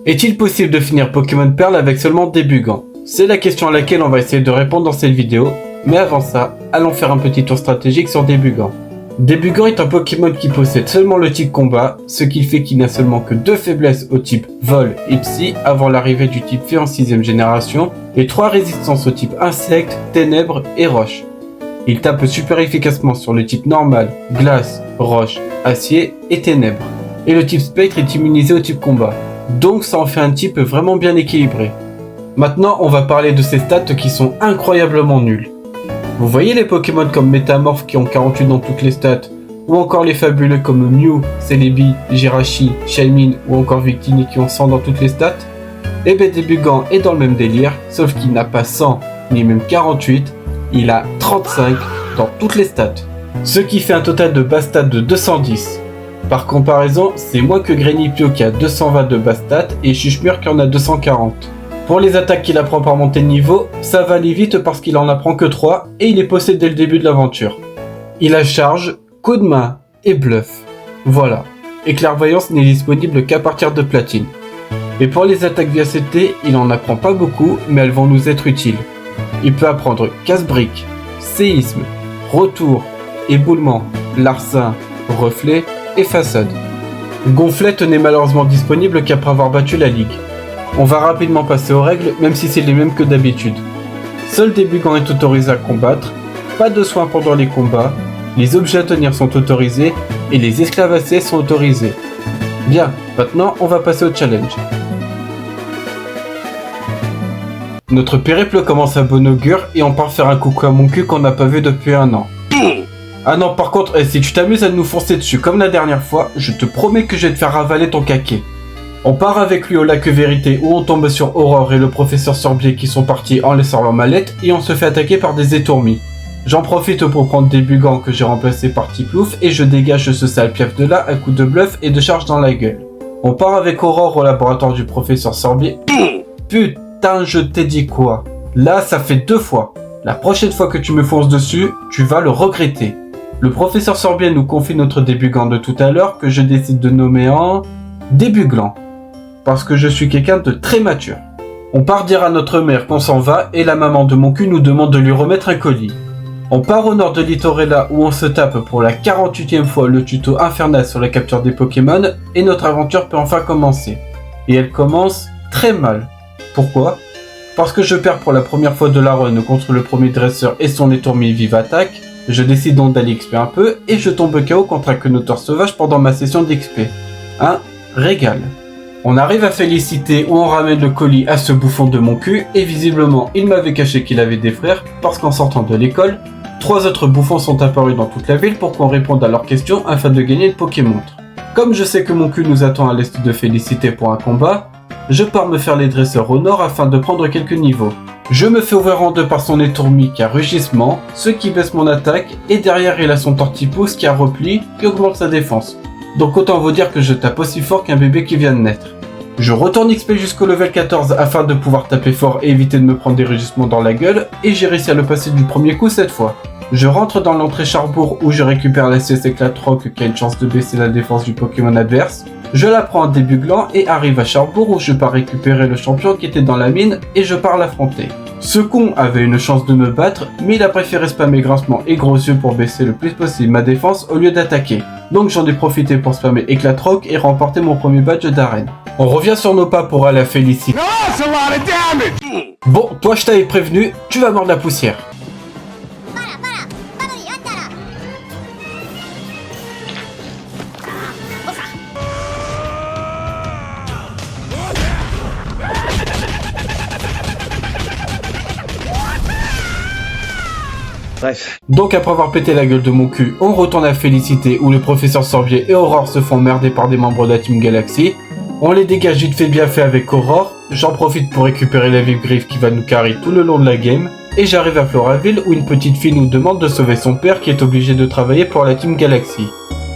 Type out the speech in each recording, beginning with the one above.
Est-il possible de finir Pokémon Perle avec seulement Débugant? C'est la question à laquelle on va essayer de répondre dans cette vidéo, mais avant ça, allons faire un petit tour stratégique sur Débugant. Débugant est un Pokémon qui possède seulement le type combat, ce qui fait qu'il n'a seulement que 2 faiblesses au type vol et psy avant l'arrivée du type fée en 6ème génération, et 3 résistances au type insecte, ténèbres et roche. Il tape super efficacement sur le type normal, glace, roche, acier et ténèbres. Et le type spectre est immunisé au type combat. Donc ça en fait un type vraiment bien équilibré. Maintenant on va parler de ses stats qui sont incroyablement nulles. Vous voyez les Pokémon comme Métamorph qui ont 48 dans toutes les stats, ou encore les fabuleux comme Mew, Celebi, Jirachi, Shaymin ou encore Victini qui ont 100 dans toutes les stats. Et ben Débugant est dans le même délire, sauf qu'il n'a pas 100 ni même 48, il a 35 dans toutes les stats. Ce qui fait un total de base stats de 210. Par comparaison, c'est moins que Greninpio qui a 220 de base stats et Chuchmur qui en a 240. Pour les attaques qu'il apprend par montée de niveau, ça va aller vite parce qu'il en apprend que 3 et il est possédé dès le début de l'aventure. Il a charge, coup de main et bluff. Voilà. Et clairvoyance n'est disponible qu'à partir de platine. Et pour les attaques via CT, il en apprend pas beaucoup, mais elles vont nous être utiles. Il peut apprendre casse-brique, séisme, retour, éboulement, larcin, reflet et façade. Gonflette n'est malheureusement disponible qu'après avoir battu la ligue. On va rapidement passer aux règles, même si c'est les mêmes que d'habitude. Seul Débugant est autorisé à combattre, pas de soins pendant les combats, les objets à tenir sont autorisés et les esclavassés sont autorisés. Bien, maintenant on va passer au challenge. Notre périple commence à bon augure et on part faire un coucou à mon cul qu'on n'a pas vu depuis un an. Ah non, par contre, si tu t'amuses à nous foncer dessus comme la dernière fois, je te promets que je vais te faire avaler ton caquet. On part avec lui au lac Vérité où on tombe sur Aurore et le professeur Sorbier qui sont partis en laissant leur mallette et on se fait attaquer par des étourmis. J'en profite pour prendre Débugant que j'ai remplacé par Tiplouf et je dégage ce sale piaf de là à coup de bluff et de charge dans la gueule. On part avec Aurore au laboratoire du professeur Sorbier. Putain, je t'ai dit quoi? Là, ça fait 2 fois. La prochaine fois que tu me fonces dessus, tu vas le regretter. Le professeur Sorbier nous confie notre Débugant de tout à l'heure que je décide de nommer en Débuglant. Parce que je suis quelqu'un de très mature. On part dire à notre mère qu'on s'en va et la maman de mon cul nous demande de lui remettre un colis. On part au nord de Littorella où on se tape pour la 48e fois le tuto infernal sur la capture des Pokémon et notre aventure peut enfin commencer. Et elle commence très mal. Pourquoi? Parce que je perds pour la première fois de la run contre le premier dresseur et son étourmi vive attaque. Je décide donc d'aller XP un peu et je tombe KO contre un Quenotor sauvage pendant ma session d'XP. Un régal. On arrive à Félicité où on ramène le colis à ce bouffon de mon cul et visiblement il m'avait caché qu'il avait des frères parce qu'en sortant de l'école, 3 autres bouffons sont apparus dans toute la ville pour qu'on réponde à leurs questions afin de gagner une Pokémontre. Comme je sais que mon cul nous attend à l'est de Félicité pour un combat, je pars me faire les dresseurs au nord afin de prendre quelques niveaux. Je me fais ouvrir en deux par son étourmi qui a rugissement, ce qui baisse mon attaque, et derrière il a son tortipousse qui a repli et augmente sa défense. Donc autant vous dire que je tape aussi fort qu'un bébé qui vient de naître. Je retourne XP jusqu'au level 14 afin de pouvoir taper fort et éviter de me prendre des rugissements dans la gueule, et j'ai réussi à le passer du premier coup cette fois. Je rentre dans l'entrée Charbourg où je récupère la CS Éclatroc qui a une chance de baisser la défense du Pokémon adverse. Je la prends en Débuglant et arrive à Charbourg où je pars récupérer le champion qui était dans la mine et je pars l'affronter. Ce con avait une chance de me battre, mais il a préféré spammer grincement et gros yeux pour baisser le plus possible ma défense au lieu d'attaquer. Donc j'en ai profité pour spammer Éclatroc et remporter mon premier badge d'arène. On revient sur nos pas pour aller à Félicité. Bon, toi je t'avais prévenu, tu vas mordre la poussière. Bref. Donc après avoir pété la gueule de mon cul, on retourne à Félicité où le professeur Sorbier et Aurore se font merder par des membres de la Team Galaxy. On les dégage vite fait bien fait avec Aurore, j'en profite pour récupérer la vive griffe qui va nous carry tout le long de la game, et j'arrive à Floraville où une petite fille nous demande de sauver son père qui est obligé de travailler pour la Team Galaxy.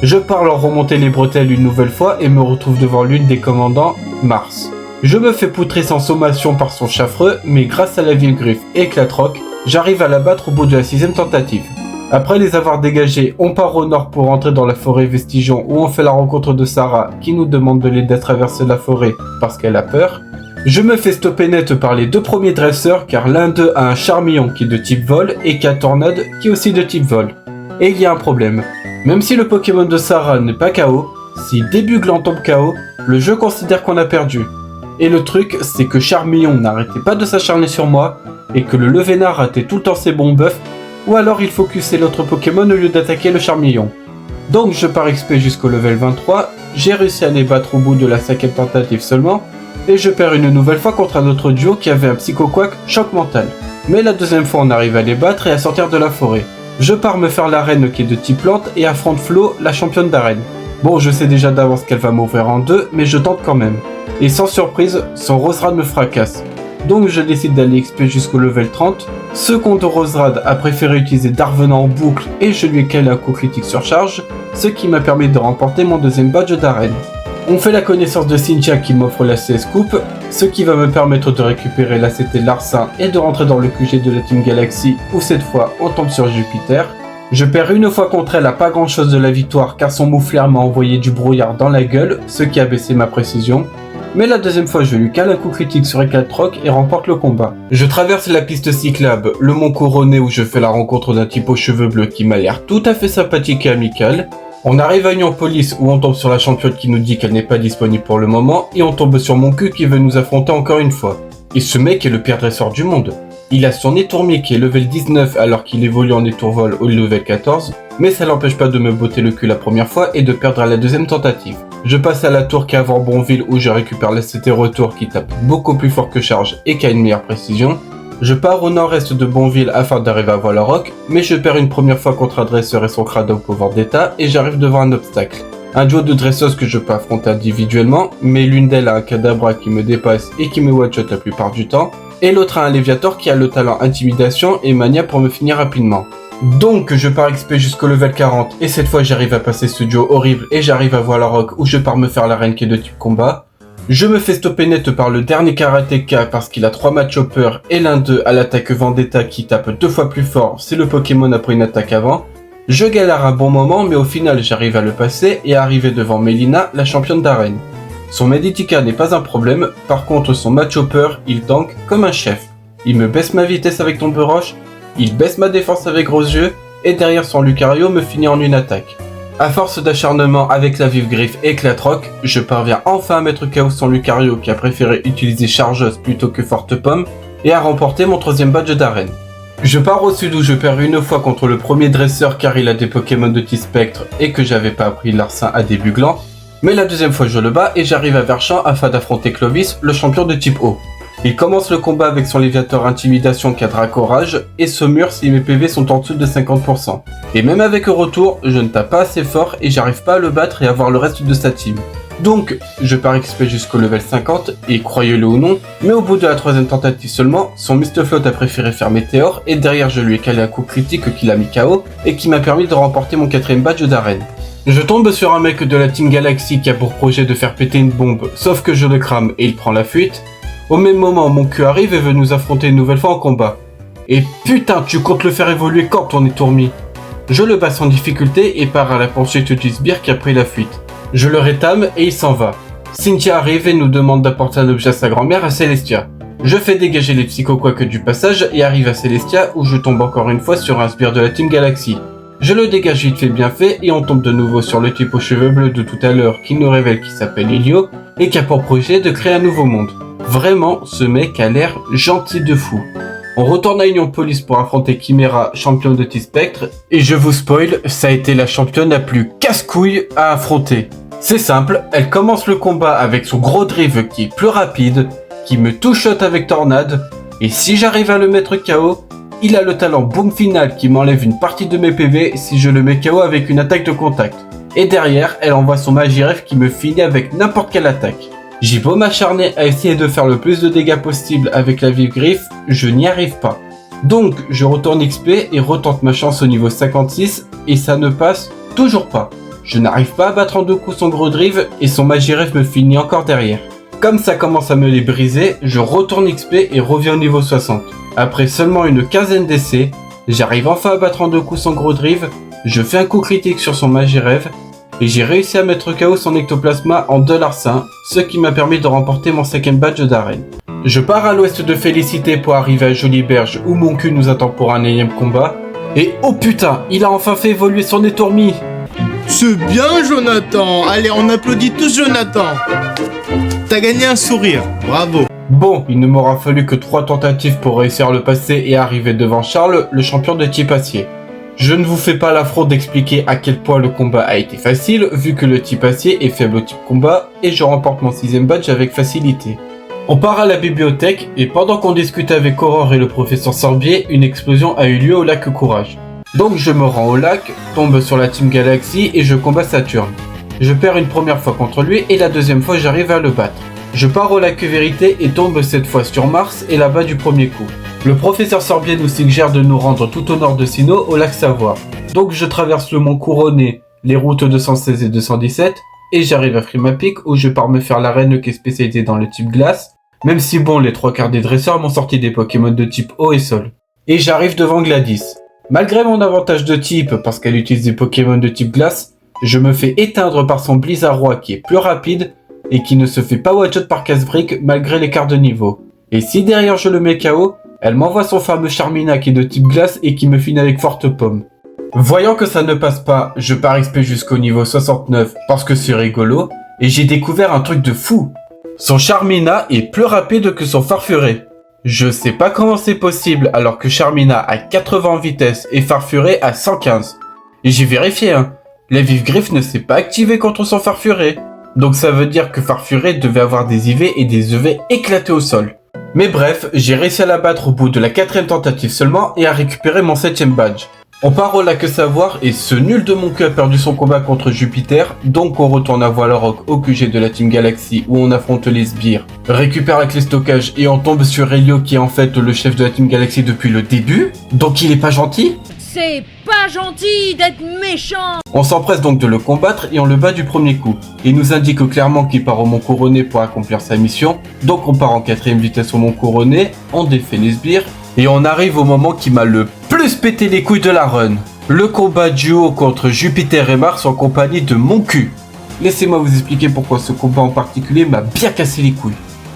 Je pars leur remonter les bretelles une nouvelle fois et me retrouve devant l'une des commandants, Mars. Je me fais poutrer sans sommation par son chaffreux, mais grâce à la vive griffe et Éclatroc, j'arrive à l'abattre au bout de la 6ème tentative. Après les avoir dégagés, on part au nord pour rentrer dans la forêt Vestigion où on fait la rencontre de Sarah qui nous demande de l'aider à traverser la forêt parce qu'elle a peur. Je me fais stopper net par les deux premiers dresseurs car l'un d'eux a un Charmillon qui est de type vol et qui a Tornade qui est aussi de type vol. Et il y a un problème. Même si le Pokémon de Sarah n'est pas KO, si Débuglant tombe KO, le jeu considère qu'on a perdu. Et le truc, c'est que Charmillon n'arrêtait pas de s'acharner sur moi et que le Levénard ratait tout le temps ses bons buffs, ou alors il focusait l'autre Pokémon au lieu d'attaquer le Charmillon. Donc je pars XP jusqu'au level 23, j'ai réussi à les battre au bout de la 5ème tentative seulement, et je perds une nouvelle fois contre un autre duo qui avait un Psycho-Quack choc mental. Mais la deuxième fois on arrive à les battre et à sortir de la forêt. Je pars me faire l'arène qui est de type plante et affronte Flo, la championne d'arène. Bon, je sais déjà d'avance qu'elle va m'ouvrir en deux, mais je tente quand même. Et sans surprise, son Roserade me fracasse. Donc je décide d'aller XP jusqu'au level 30. Second Roserade a préféré utiliser Darvenant en boucle et je lui ai calé un coup critique sur charge, ce qui m'a permis de remporter mon deuxième badge d'arène. On fait la connaissance de Cynthia qui m'offre la CS Coupe, ce qui va me permettre de récupérer la CT Larcin et de rentrer dans le QG de la Team Galaxy où cette fois on tombe sur Jupiter. Je perds une fois contre elle à pas grand chose de la victoire car son moufleur m'a envoyé du brouillard dans la gueule, ce qui a baissé ma précision. Mais la deuxième fois je lui cale un coup critique sur Eclatroc et remporte le combat. Je traverse la piste cyclable, le mont couronné où je fais la rencontre d'un type aux cheveux bleus qui m'a l'air tout à fait sympathique et amical. On arrive à Union Police où on tombe sur la championne qui nous dit qu'elle n'est pas disponible pour le moment et on tombe sur mon cul qui veut nous affronter encore une fois. Et ce mec est le pire dresseur du monde. Il a son étourmier qui est level 19 alors qu'il évolue en étourvol au level 14, mais ça l'empêche pas de me botter le cul la première fois et de perdre à la deuxième tentative. Je passe à la tour qui est avant Bonville où je récupère la CT retour qui tape beaucoup plus fort que charge et qui a une meilleure précision. Je pars au nord-est de Bonville afin d'arriver à Voilaroc, mais je perds une première fois contre un dresseur et son crado pouvoir d'état et j'arrive devant un obstacle. Un duo de dresseuses que je peux affronter individuellement, mais l'une d'elles a un Kadabra qui me dépasse et qui me one-shot la plupart du temps, et l'autre a un Léviator qui a le talent Intimidation et Mania pour me finir rapidement. Donc je pars XP jusqu'au level 40 et cette fois j'arrive à passer ce duo horrible et j'arrive à Voilaroc où je pars me faire l'arène qui est de type combat. Je me fais stopper net par le dernier Karateka parce qu'il a 3 match hopper et l'un d'eux a l'attaque Vendetta qui tape 2 fois plus fort si le Pokémon a pris une attaque avant. Je galère un bon moment mais au final j'arrive à le passer et à arriver devant Melina, la championne d'arène. Son Meditica n'est pas un problème, par contre son match hopper il tank comme un chef. Il me baisse ma vitesse avec Tombe Roche, il baisse ma défense avec Gros Yeux et derrière son Lucario me finit en une attaque. A force d'acharnement avec la Vive Griffe et Eclatroc, je parviens enfin à mettre KO son Lucario qui a préféré utiliser Chargeuse plutôt que Forte Pomme et à remporter mon 3ème badge d'arène. Je pars au sud où je perds une fois contre le premier dresseur car il a des Pokémon de type Spectre et que j'avais pas appris Larcin à Débuglant, mais la deuxième fois je le bats et j'arrive à Verchamp afin d'affronter Clovis, le champion de type eau. Il commence le combat avec son Léviator Intimidation qui a Dracorage et se mure si mes PV sont en dessous de 50%. Et même avec le retour, je ne tape pas assez fort et j'arrive pas à le battre et à voir le reste de sa team. Donc, je pars XP jusqu'au level 50 et croyez-le ou non, mais au bout de la 3ème tentative seulement, son Mistfloat a préféré faire Météore et derrière je lui ai calé un coup critique qui l'a mis KO et qui m'a permis de remporter mon 4ème badge d'arène. Je tombe sur un mec de la Team Galaxy qui a pour projet de faire péter une bombe, sauf que je le crame et il prend la fuite. Au même moment, mon cul arrive et veut nous affronter une nouvelle fois en combat. Et putain, tu comptes le faire évoluer quand ton étourmi? Je le bats sans difficulté et pars à la poursuite du sbire qui a pris la fuite. Je le rétame et il s'en va. Cynthia arrive et nous demande d'apporter un objet à sa grand-mère à Célestia. Je fais dégager les Psycho-Quack du passage et arrive à Célestia où je tombe encore une fois sur un sbire de la Team Galaxy. Je le dégage vite fait bien fait et on tombe de nouveau sur le type aux cheveux bleus de tout à l'heure qui nous révèle qu'il s'appelle Ilio et qui a pour projet de créer un nouveau monde. Vraiment, ce mec a l'air gentil de fou. On retourne à Union Police pour affronter Chimera, championne de T-Spectre, et je vous spoil, ça a été la championne la plus casse-couille à affronter. C'est simple, elle commence le combat avec son gros drive qui est plus rapide, qui me two-shot avec Tornade, et si j'arrive à le mettre KO, il a le talent Boom Final qui m'enlève une partie de mes PV si je le mets KO avec une attaque de contact. Et derrière, elle envoie son Magiref qui me finit avec n'importe quelle attaque. J'ai beau m'acharner à essayer de faire le plus de dégâts possible avec la Vive Griffe, je n'y arrive pas. Donc je retourne XP et retente ma chance au niveau 56 et ça ne passe toujours pas. Je n'arrive pas à battre en 2 coups son gros drive et son Magiref me finit encore derrière. Comme ça commence à me les briser, je retourne XP et reviens au niveau 60. Après seulement une quinzaine d'essais, J'arrive enfin à battre en 2 coups son gros drive, je fais un coup critique sur son Magirev, et j'ai réussi à mettre KO son Ectoplasma en 2 larcins, ce qui m'a permis de remporter mon 2nd badge d'arène. Je pars à l'ouest de Félicité pour arriver à Joliberge où mon cul nous attend pour un 9ème combat, et oh putain, il a enfin fait évoluer son étourmi. C'est bien, Jonathan. Allez, on applaudit tous Jonathan. T'as gagné un sourire, bravo. Bon, il ne m'aura fallu que 3 tentatives pour réussir à le passer et arriver devant Charles, le champion de type acier. Je ne vous fais pas l'affront d'expliquer à quel point le combat a été facile, vu que le type acier est faible au type combat, et je remporte mon 6ème badge avec facilité. On part à la bibliothèque, et pendant qu'on discute avec Aurore et le professeur Sorbier, une explosion a eu lieu au lac Courage. Donc je me rends au lac, tombe sur la Team Galaxy et je combats Saturne. Je perds une première fois contre lui et la deuxième fois j'arrive à le battre. Je pars au lac Vérité et tombe cette fois sur Mars et là-bas du premier coup. Le professeur Sorbier nous suggère de nous rendre tout au nord de Sinnoh au lac Savoie. Donc je traverse le mont Couronné, les routes 216 et 217 et j'arrive à Frimapic où je pars me faire l'arène qui est spécialisée dans le type glace, même si bon les 3/4 des dresseurs m'ont sorti des Pokémon de type eau et sol. Et j'arrive devant Gladys. Malgré mon avantage de type parce qu'elle utilise des Pokémon de type glace, je me fais éteindre par son Blizzard Roi qui est plus rapide et qui ne se fait pas one-shot par casse-brique malgré l'écart de niveau. Et si derrière je le mets KO, elle m'envoie son fameux Charmina qui est de type glace et qui me finit avec forte pomme. Voyant que ça ne passe pas, je pars XP jusqu'au niveau 69 parce que c'est rigolo et j'ai découvert un truc de fou. Son Charmina est plus rapide que son Farfuré. Je sais pas comment c'est possible alors que Charmina a 80 en vitesse et Farfuré a 115. Et j'ai vérifié la vive griffe ne s'est pas activée contre son Farfuré. Donc ça veut dire que Farfuré devait avoir des IV et des EV éclatés au sol. Mais bref, j'ai réussi à la battre au bout de la 4ème tentative seulement et à récupérer mon 7ème badge. On part au lac Savoir et ce nul de mon cul a perdu son combat contre Jupiter, donc on retourne à Voilorock au QG de la Team Galaxy où on affronte les sbires, récupère la clé stockage et on tombe sur Helio qui est en fait le chef de la Team Galaxy depuis le début, donc il est pas gentil. C'est pas gentil d'être méchant. On s'empresse donc de le combattre et on le bat du premier coup. Il nous indique clairement qu'il part au Mont Couronné pour accomplir sa mission, donc on part en 4ème vitesse au Mont Couronné, on défait les sbires, et on arrive au moment qui m'a le plus pété les couilles de la run. Le combat duo contre Jupiter et Mars en compagnie de mon cul. Laissez-moi vous expliquer pourquoi ce combat en particulier m'a bien cassé les couilles.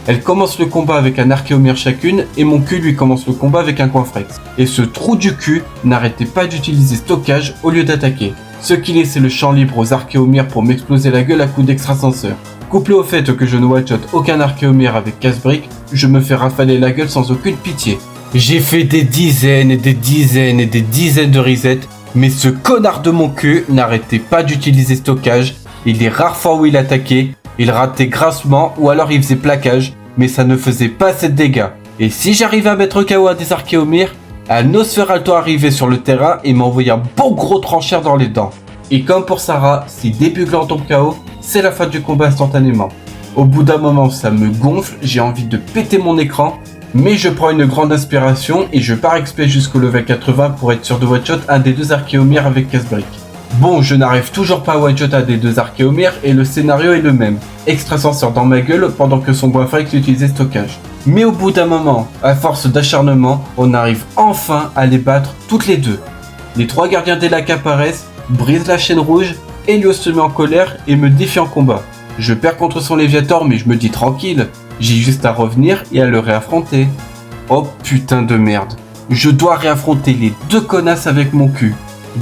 Elle commence le combat avec un Archéomir chacune et mon cul lui commence le combat avec un Coinfrex. Et ce trou du cul n'arrêtait pas d'utiliser stockage au lieu d'attaquer. Ce qui laissait le champ libre aux Archéomirs pour m'exploser la gueule à coups d'extrasenseur. Couplé au fait que je ne one-shot aucun Archéomir avec casse-brique, je me fais rafaler la gueule sans aucune pitié. J'ai fait des dizaines et des dizaines et des dizaines de resets, mais ce connard de mon cul n'arrêtait pas d'utiliser stockage, et les rares fois où il attaquait, il ratait grassement ou alors il faisait plaquage, mais ça ne faisait pas assez de dégâts. Et si j'arrivais à mettre KO à des Archéomirs, un Nosferalto arrivait sur le terrain et m'envoyait un bon gros tranchère dans les dents. Et comme pour Sarah, si début Gland tombe KO, c'est la fin du combat instantanément. Au bout d'un moment, ça me gonfle, j'ai envie de péter mon écran, mais je prends une grande inspiration et je pars XP jusqu'au level 80 pour être sûr de one-shot un des 2 Archéomirs avec casse-brique. Bon, je n'arrive toujours pas à one-shot un des 2 Archéomirs et le scénario est le même. Extrasenseur dans ma gueule pendant que son Coinfrex utilisait stockage. Mais au bout d'un moment, à force d'acharnement, on arrive enfin à les battre toutes les deux. Les 3 gardiens des lacs apparaissent, brisent la chaîne rouge, Helios se met en colère et me défie en combat. Je perds contre son Léviator mais je me dis tranquille, j'ai juste à revenir et à le réaffronter. Oh putain de merde. Je dois réaffronter les 2 connasses avec mon cul.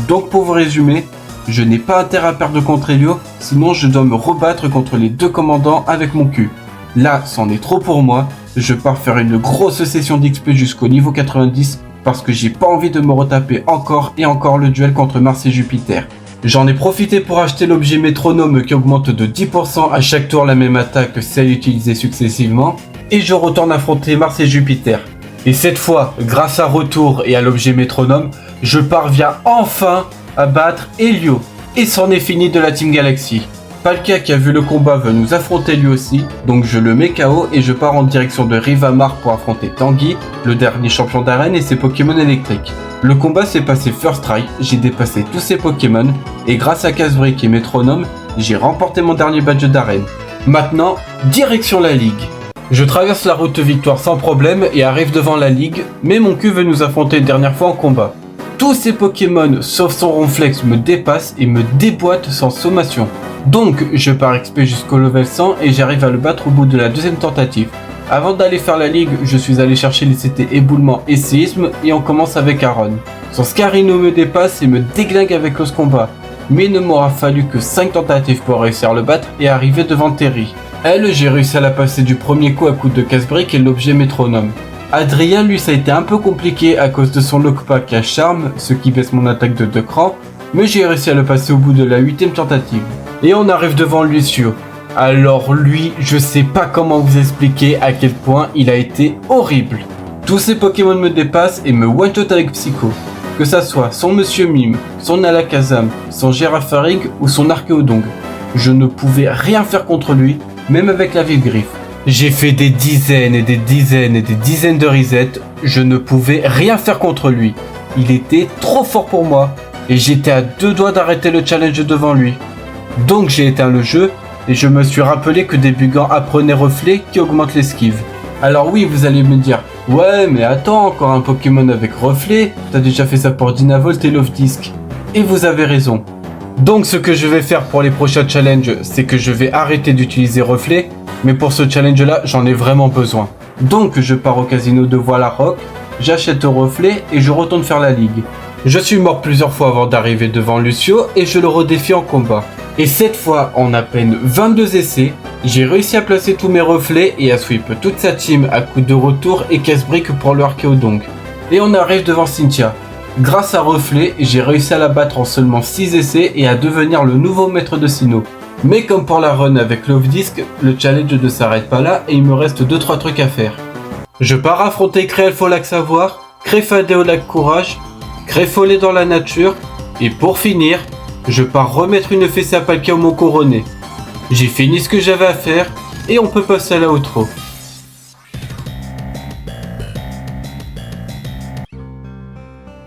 Donc pour vous résumer, je n'ai pas intérêt à perdre contre Helio, sinon je dois me rebattre contre les 2 commandants avec mon cul. Là, c'en est trop pour moi, je pars faire une grosse session d'XP jusqu'au niveau 90 parce que j'ai pas envie de me retaper encore et encore le duel contre Mars et Jupiter. J'en ai profité pour acheter l'objet métronome qui augmente de 10% à chaque tour la même attaque que celle utilisée successivement, et je retourne affronter Mars et Jupiter. Et cette fois, grâce à Retour et à l'objet métronome, je parviens enfin à battre Helio. Et c'en est fini de la Team Galaxy. Palkia qui a vu le combat veut nous affronter lui aussi, donc je le mets KO et je pars en direction de Rivamar pour affronter Tanguy, le dernier champion d'arène et ses Pokémon électriques. Le combat s'est passé first try, j'ai dépassé tous ces Pokémon, et grâce à Casse-Brique et Métronome, j'ai remporté mon dernier badge d'arène. Maintenant, direction la Ligue. Je traverse la route victoire sans problème et arrive devant la Ligue, mais mon cul veut nous affronter une dernière fois en combat. Tous ces Pokémon, sauf son Ronflex, me dépassent et me déboîtent sans sommation. Donc, je pars XP jusqu'au level 100 et j'arrive à le battre au bout de la deuxième tentative. Avant d'aller faire la ligue, je suis allé chercher les CT éboulement et séisme et on commence avec Aaron. Son Scarino me dépasse et me déglingue avec Close Combat. Mais il ne m'aura fallu que 5 tentatives pour réussir à le battre et arriver devant Terry. Elle, j'ai réussi à la passer du premier coup à coup de casse-brique et l'objet métronome. Adrien, lui, ça a été un peu compliqué à cause de son lockpack à charme, ce qui baisse mon attaque de 2 crans, mais j'ai réussi à le passer au bout de la 8ème tentative. Et on arrive devant Lucio. Alors lui, je sais pas comment vous expliquer à quel point il a été horrible. Tous ces Pokémon me dépassent et me one-shot avec Psycho. Que ça soit son Monsieur Mime, son Alakazam, son Girafarig ou son Archéodongue. Je ne pouvais rien faire contre lui, même avec la vive griffe. J'ai fait des dizaines et des dizaines et des dizaines de resets, je ne pouvais rien faire contre lui. Il était trop fort pour moi, et j'étais à 2 doigts d'arrêter le challenge devant lui. Donc j'ai éteint le jeu, et je me suis rappelé que Débugant apprenait Reflet qui augmente l'esquive. Alors oui, vous allez me dire, ouais mais attends, encore un Pokémon avec Reflet, t'as déjà fait ça pour Dynavolt et Loftisc. Et vous avez raison. Donc ce que je vais faire pour les prochains challenges, c'est que je vais arrêter d'utiliser Reflet, mais pour ce challenge là, j'en ai vraiment besoin. Donc je pars au casino de Voilà-Rock, j'achète Reflet et je retourne faire la ligue. Je suis mort plusieurs fois avant d'arriver devant Lucio et je le redéfie en combat. Et cette fois, en à peine 22 essais, j'ai réussi à placer tous mes reflets et à sweep toute sa team à coups de retour et casse-brique pour le Archéodongue. Et on arrive devant Cynthia. Grâce à Reflet, j'ai réussi à la battre en seulement 6 essais et à devenir le nouveau maître de Sinnoh. Mais comme pour la run avec Loftisc, le challenge ne s'arrête pas là et il me reste 2-3 trucs à faire. Je pars affronter Créelf au lac Savoir, Créfadé au lac Courage, Créfollet dans la nature, et pour finir, je pars remettre une fessée à Palkia au Mont Couronné. J'ai fini ce que j'avais à faire, et on peut passer à la outro.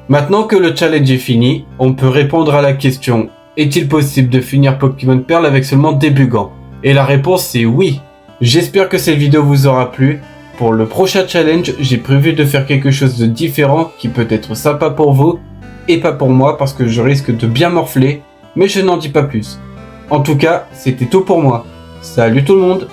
Maintenant que le challenge est fini, on peut répondre à la question: est-il possible de finir Pokémon Perle avec seulement Débugant? Et la réponse c'est oui. J'espère que cette vidéo vous aura plu. Pour le prochain challenge, j'ai prévu de faire quelque chose de différent qui peut être sympa pour vous et pas pour moi parce que je risque de bien morfler, mais je n'en dis pas plus. En tout cas, c'était tout pour moi. Salut tout le monde!